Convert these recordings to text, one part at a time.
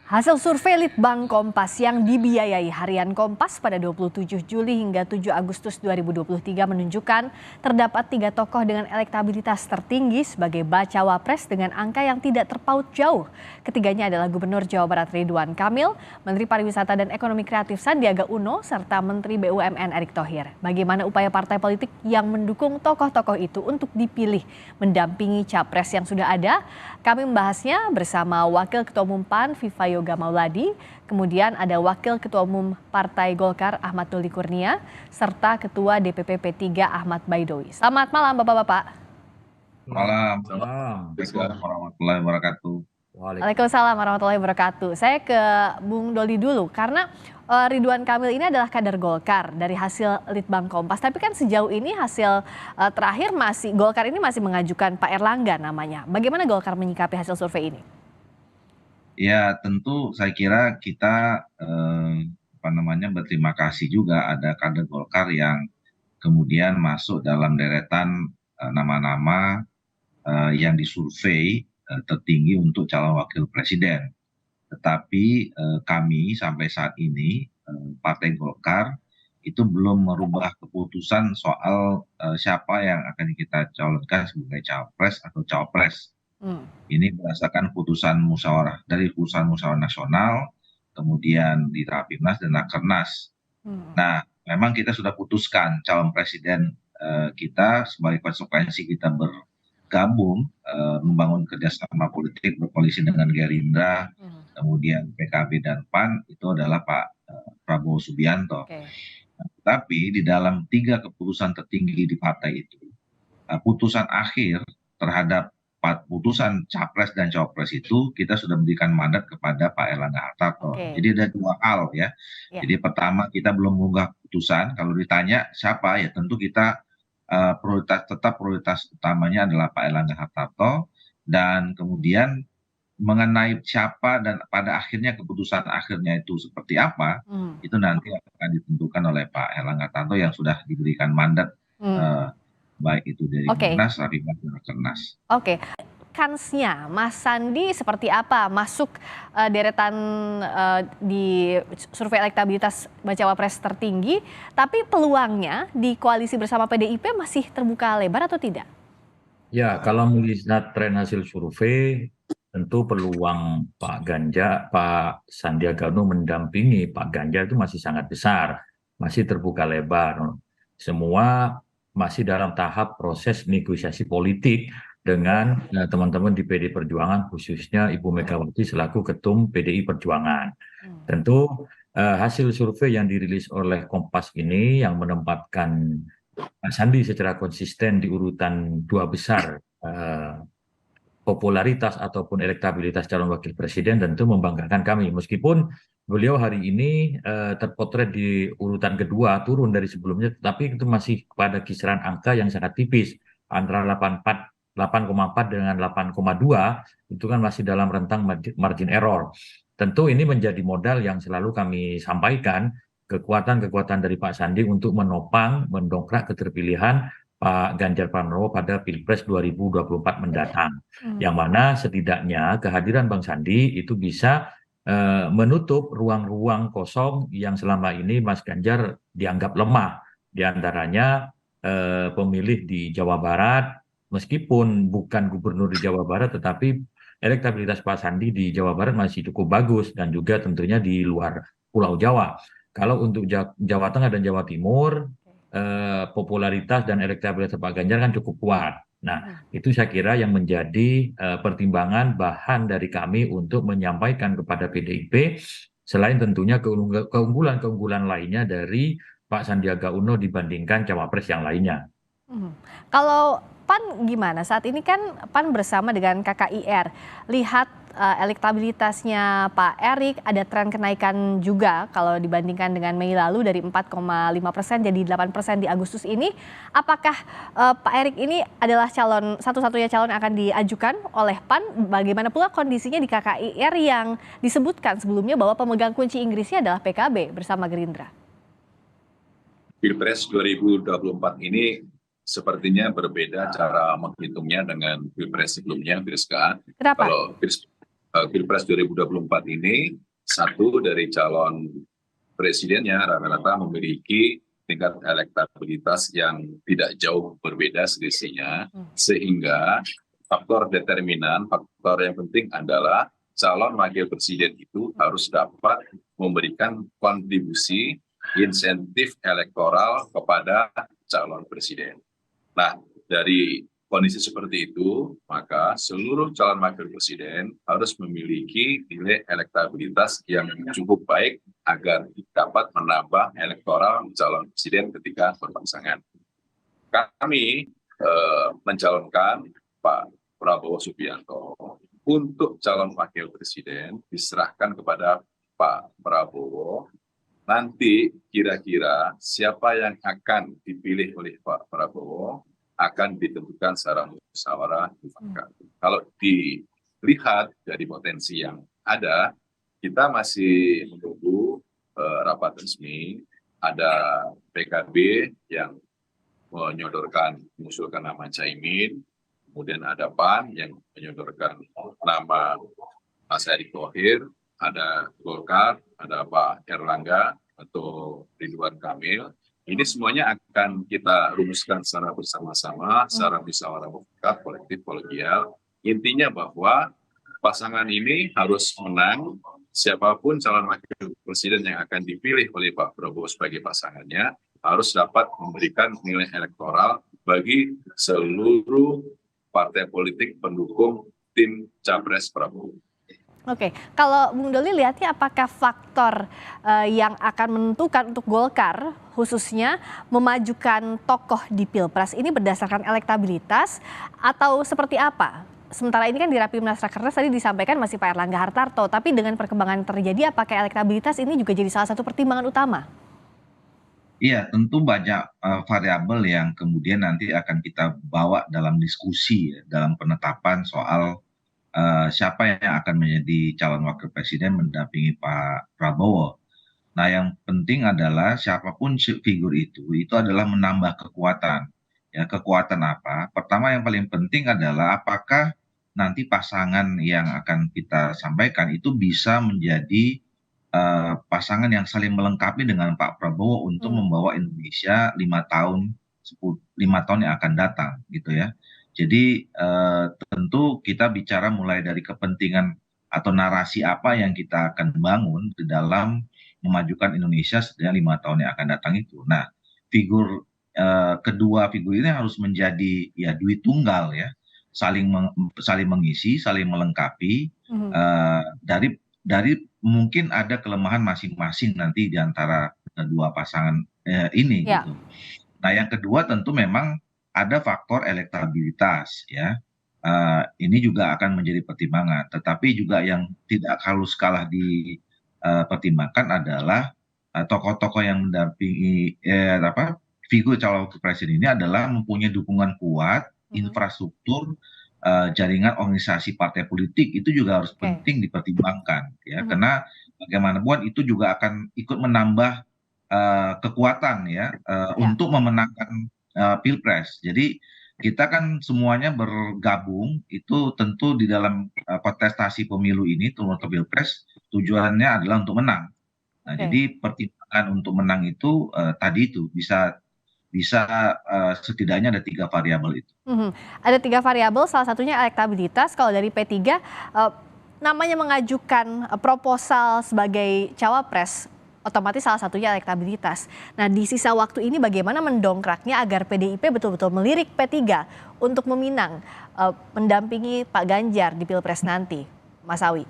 Hasil survei Litbang Kompas yang dibiayai Harian Kompas pada 27 Juli hingga 7 Agustus 2023 menunjukkan terdapat 3 tokoh dengan elektabilitas tertinggi sebagai bacawa pres dengan angka yang tidak terpaut jauh. Ketiganya adalah Gubernur Jawa Barat Ridwan Kamil, Menteri Pariwisata dan Ekonomi Kreatif Sandiaga Uno, serta Menteri BUMN Erick Thohir. Bagaimana upaya partai politik yang mendukung tokoh-tokoh itu untuk dipilih mendampingi capres yang sudah ada? Kami membahasnya bersama Wakil Ketua Umum PAN Viva Yoga Mauladi, kemudian ada Wakil Ketua Umum Partai Golkar Ahmad Doli Kurnia, serta Ketua DPP P3 Ahmad Baidowi. Selamat malam Bapak-Bapak. Malam. Assalamualaikum Warahmatullahi wabarakatuh. Waalaikumsalam warahmatullahi wabarakatuh. Saya ke Bung Doli dulu, karena Ridwan Kamil ini adalah kader Golkar dari hasil Litbang Kompas. Tapi kan sejauh ini hasil terakhir Golkar ini masih mengajukan Pak Erlangga namanya. Bagaimana Golkar menyikapi hasil survei ini? Ya tentu saya kira kita berterima kasih juga ada kader Golkar yang kemudian masuk dalam deretan nama-nama yang disurvei tertinggi untuk calon wakil presiden. Tetapi kami sampai saat ini Partai Golkar itu belum merubah keputusan soal siapa yang akan kita calonkan sebagai cawapres atau cawapres. Ini berdasarkan putusan musyawarah nasional, kemudian di Rapimnas dan Rakernas. Nah, memang kita sudah putuskan calon presiden kita sebagai konsekuensi kita bergabung membangun kerjasama politik berkoalisi dengan Gerindra, kemudian PKB dan PAN itu adalah Pak Prabowo Subianto. Tapi di dalam 3 keputusan tertinggi di partai itu, putusan akhir terhadap putusan capres dan cawapres itu kita sudah memberikan mandat kepada Pak Erlangga Hartarto. Jadi ada 2 hal ya. Jadi pertama kita belum mengunggah putusan. Kalau ditanya siapa ya tentu kita prioritas utamanya adalah Pak Erlangga Hartarto, dan kemudian mengenai siapa dan pada akhirnya keputusan akhirnya itu seperti apa itu nanti akan ditentukan oleh Pak Erlangga Hartarto yang sudah diberikan mandat baik itu dari Munas, Rapimnas, dan Rakernas. Oke, kansnya Mas Sandi seperti apa masuk deretan di survei elektabilitas bacawa pres tertinggi, tapi peluangnya di koalisi bersama PDIP masih terbuka lebar atau tidak? Ya, kalau melihat tren hasil survei, tentu peluang Pak Sandiaga Uno mendampingi Pak Ganjar itu masih sangat besar, masih terbuka lebar. Semua masih dalam tahap proses negosiasi politik dengan teman-teman di PDI Perjuangan, khususnya Ibu Megawati selaku Ketum PDI Perjuangan. Tentu hasil survei yang dirilis oleh Kompas ini yang menempatkan Pak Sandi secara konsisten di urutan 2 besar popularitas ataupun elektabilitas calon wakil presiden tentu membanggakan kami. Meskipun beliau hari ini terpotret di urutan kedua, turun dari sebelumnya, tetapi itu masih pada kisaran angka yang sangat tipis, antara 8,4 dengan 8,2, itu kan masih dalam rentang margin error. Tentu ini menjadi modal yang selalu kami sampaikan, kekuatan-kekuatan dari Pak Sandi untuk menopang, mendongkrak keterpilihan Pak Ganjar Pranowo pada Pilpres 2024 mendatang. Yang mana setidaknya kehadiran Bang Sandi itu bisa menutup ruang-ruang kosong yang selama ini Mas Ganjar dianggap lemah. Di antaranya pemilih di Jawa Barat, meskipun bukan gubernur di Jawa Barat, tetapi elektabilitas Pak Sandi di Jawa Barat masih cukup bagus, dan juga tentunya di luar Pulau Jawa. Kalau untuk Jawa Tengah dan Jawa Timur, popularitas dan elektabilitas Pak Ganjar kan cukup kuat. Nah, itu saya kira yang menjadi pertimbangan bahan dari kami untuk menyampaikan kepada PDIP, selain tentunya keunggulan-keunggulan lainnya dari Pak Sandiaga Uno dibandingkan cawapres yang lainnya. Kalau PAN gimana? Saat ini kan PAN bersama dengan KKIR. Lihat elektabilitasnya Pak Erick ada tren kenaikan juga kalau dibandingkan dengan Mei lalu dari 4,5% jadi 8% di Agustus ini. Apakah Pak Erick ini adalah satu-satunya calon yang akan diajukan oleh PAN? Bagaimana pula kondisinya di KKIR yang disebutkan sebelumnya bahwa pemegang kunci Inggrisnya adalah PKB bersama Gerindra? Pilpres 2024 ini sepertinya berbeda cara menghitungnya dengan Pilpres sebelumnya, Pilpres KA. Kenapa? Kalau Pilpres 2024 ini, satu dari calon presidennya rata-rata memiliki tingkat elektabilitas yang tidak jauh berbeda selisihnya, sehingga faktor determinan, faktor yang penting adalah calon wakil presiden itu harus dapat memberikan kontribusi insentif elektoral kepada calon presiden. Nah, dari kondisi seperti itu, maka seluruh calon wakil presiden harus memiliki nilai elektabilitas yang cukup baik agar dapat menambah elektoral calon presiden ketika berpasangan. Kami mencalonkan Pak Prabowo Subianto untuk calon wakil presiden diserahkan kepada Pak Prabowo. Nanti kira-kira siapa yang akan dipilih oleh Pak Prabowo akan ditentukan secara musyawarah mufakat. Kalau dilihat dari potensi yang ada, kita masih menunggu rapat resmi. Ada PKB yang mengusulkan nama Caimin, kemudian ada PAN yang menyodorkan nama Mas Erick Thohir, ada Golkar, ada Pak Erlangga atau Ridwan Kamil. Ini semuanya akan kita rumuskan secara bersama-sama, secara musyawarah mufakat, kolektif, kolegial. Intinya bahwa pasangan ini harus menang. Siapapun calon wakil presiden yang akan dipilih oleh Pak Prabowo sebagai pasangannya harus dapat memberikan nilai elektoral bagi seluruh partai politik pendukung tim Capres Prabowo. Oke, kalau Bung Doli lihatnya apakah faktor yang akan menentukan untuk Golkar khususnya memajukan tokoh di Pilpres ini berdasarkan elektabilitas atau seperti apa? Sementara ini kan di Rapimnas Rakernas tadi disampaikan masih Pak Erlangga Hartarto, tapi dengan perkembangan terjadi apakah elektabilitas ini juga jadi salah satu pertimbangan utama? Iya, tentu banyak variabel yang kemudian nanti akan kita bawa dalam diskusi ya, dalam penetapan soal siapa yang akan menjadi calon wakil presiden mendampingi Pak Prabowo. Nah, yang penting adalah siapapun figur itu adalah menambah kekuatan. Ya, kekuatan apa? Pertama yang paling penting adalah apakah nanti pasangan yang akan kita sampaikan itu bisa menjadi pasangan yang saling melengkapi dengan Pak Prabowo untuk membawa Indonesia 5 tahun yang akan datang, gitu ya. Jadi tentu kita bicara mulai dari kepentingan atau narasi apa yang kita akan bangun di dalam memajukan Indonesia setidaknya 5 tahun yang akan datang itu. Nah, kedua figur ini harus menjadi ya duit tunggal ya, saling mengisi, saling melengkapi. Dari mungkin ada kelemahan masing-masing nanti di antara kedua pasangan ini gitu. Nah, yang kedua tentu memang ada faktor elektabilitas ya. Ini juga akan menjadi pertimbangan, tetapi juga yang tidak harus kalah dipertimbangkan adalah tokoh-tokoh yang mendampingi figur calon wakil presiden ini adalah mempunyai dukungan kuat, infrastruktur, jaringan organisasi partai politik itu juga harus penting dipertimbangkan ya, karena bagaimanapun itu juga akan ikut menambah kekuatan ya untuk memenangkan Pilpres. Jadi kita kan semuanya bergabung itu tentu di dalam kontestasi pemilu ini terutama Pilpres tujuannya adalah untuk menang. Nah, jadi pertimbangan untuk menang itu tadi itu bisa setidaknya ada 3 variabel itu. Ada 3 variabel, salah satunya elektabilitas. Kalau dari P3 namanya mengajukan proposal sebagai cawapres, otomatis salah satunya elektabilitas. Nah, di sisa waktu ini bagaimana mendongkraknya agar PDIP betul-betul melirik P3 untuk meminang mendampingi Pak Ganjar di Pilpres nanti, Mas Awi?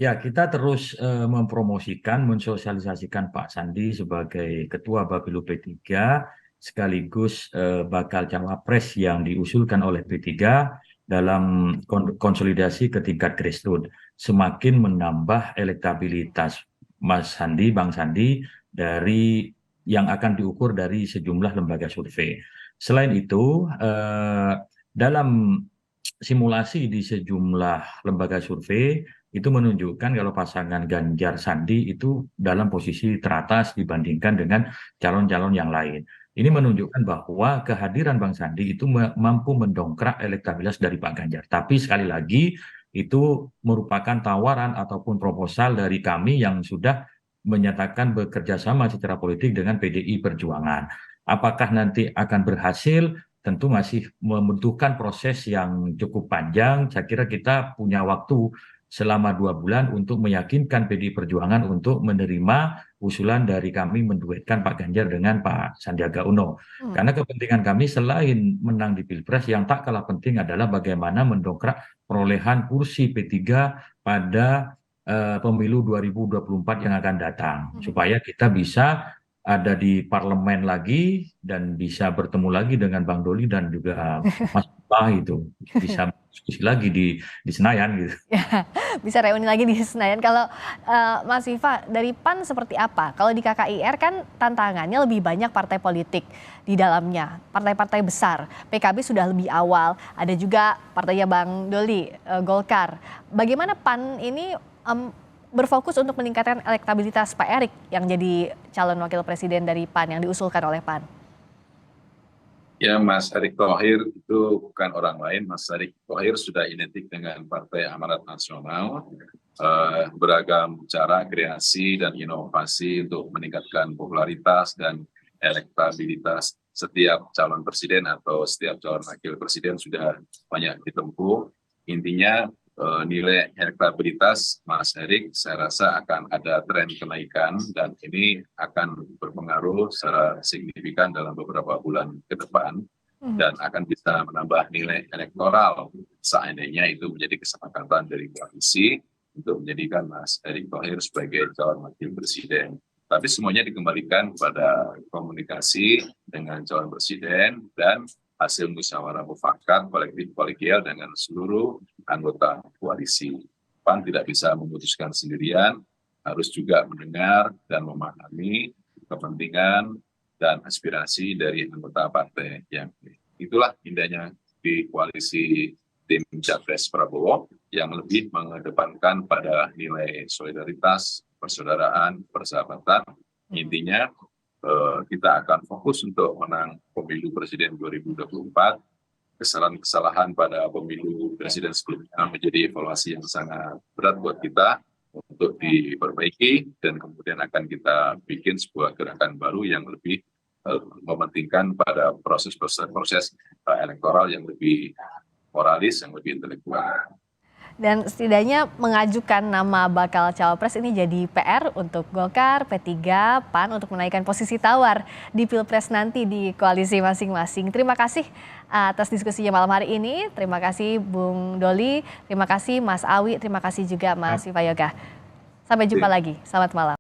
Ya, kita terus mempromosikan, mensosialisasikan Pak Sandi sebagai Ketua Bapilu P3, sekaligus bakal cawapres yang diusulkan oleh P3 dalam konsolidasi ke tingkat grassroots. Semakin menambah elektabilitas Mas Sandi, Bang Sandi, dari yang akan diukur dari sejumlah lembaga survei. Selain itu, dalam simulasi di sejumlah lembaga survei, itu menunjukkan kalau pasangan Ganjar Sandi itu dalam posisi teratas dibandingkan dengan calon-calon yang lain. Ini menunjukkan bahwa kehadiran Bang Sandi itu mampu mendongkrak elektabilitas dari Pak Ganjar. Tapi sekali lagi itu merupakan tawaran ataupun proposal dari kami yang sudah menyatakan bekerja sama secara politik dengan PDI Perjuangan. Apakah nanti akan berhasil? Tentu masih membutuhkan proses yang cukup panjang. Saya kira kita punya waktu selama 2 bulan untuk meyakinkan PDI Perjuangan untuk menerima usulan dari kami menduetkan Pak Ganjar dengan Pak Sandiaga Uno. Karena kepentingan kami selain menang di Pilpres, yang tak kalah penting adalah bagaimana mendongkrak perolehan kursi P3 pada pemilu 2024 yang akan datang. Supaya kita bisa ada di parlemen lagi dan bisa bertemu lagi dengan Bang Doli dan juga Mas Bah itu. Bisa diskusi lagi di Senayan gitu. Bisa reuni lagi di Senayan. Kalau Mas Viva, dari PAN seperti apa? Kalau di KKIR kan tantangannya lebih banyak partai politik di dalamnya, partai-partai besar. PKB sudah lebih awal, ada juga partainya Bang Doli, Golkar. Bagaimana PAN ini berfokus untuk meningkatkan elektabilitas Pak Erick yang jadi calon wakil presiden dari PAN yang diusulkan oleh PAN? Ya, Mas Erick Thohir itu bukan orang lain. Mas Erick Thohir sudah identik dengan Partai Amanat Nasional, beragam cara kreasi dan inovasi untuk meningkatkan popularitas dan elektabilitas setiap calon presiden atau setiap calon wakil presiden sudah banyak ditempuh. Intinya nilai elektabilitas Mas Erick saya rasa akan ada tren kenaikan dan ini akan berpengaruh secara signifikan dalam beberapa bulan ke depan dan akan bisa menambah nilai elektoral seandainya itu menjadi kesepakatan dari koalisi untuk menjadikan Mas Erick Thohir sebagai calon wakil presiden. Tapi semuanya dikembalikan pada komunikasi dengan calon presiden dan hasil musyawarah mufakat kolektif kolegial dengan seluruh anggota koalisi. PAN tidak bisa memutuskan sendirian, harus juga mendengar dan memahami kepentingan dan aspirasi dari anggota partai yang itulah indahnya di koalisi tim Capres Prabowo yang lebih mengedepankan pada nilai solidaritas, persaudaraan, persahabatan. Intinya kita akan fokus untuk menang pemilu presiden 2024. Kesalahan-kesalahan pada pemilu presiden sebelumnya menjadi evaluasi yang sangat berat buat kita untuk diperbaiki dan kemudian akan kita bikin sebuah gerakan baru yang lebih mementingkan pada proses elektoral yang lebih moralis, yang lebih intelektual. Dan setidaknya mengajukan nama bakal cawapres ini jadi PR untuk Golkar, P3, PAN untuk menaikkan posisi tawar di Pilpres nanti di koalisi masing-masing. Terima kasih atas diskusinya malam hari ini. Terima kasih Bung Doli, terima kasih Mas Awi, terima kasih juga Mas Viva Yoga. Sampai jumpa lagi, selamat malam.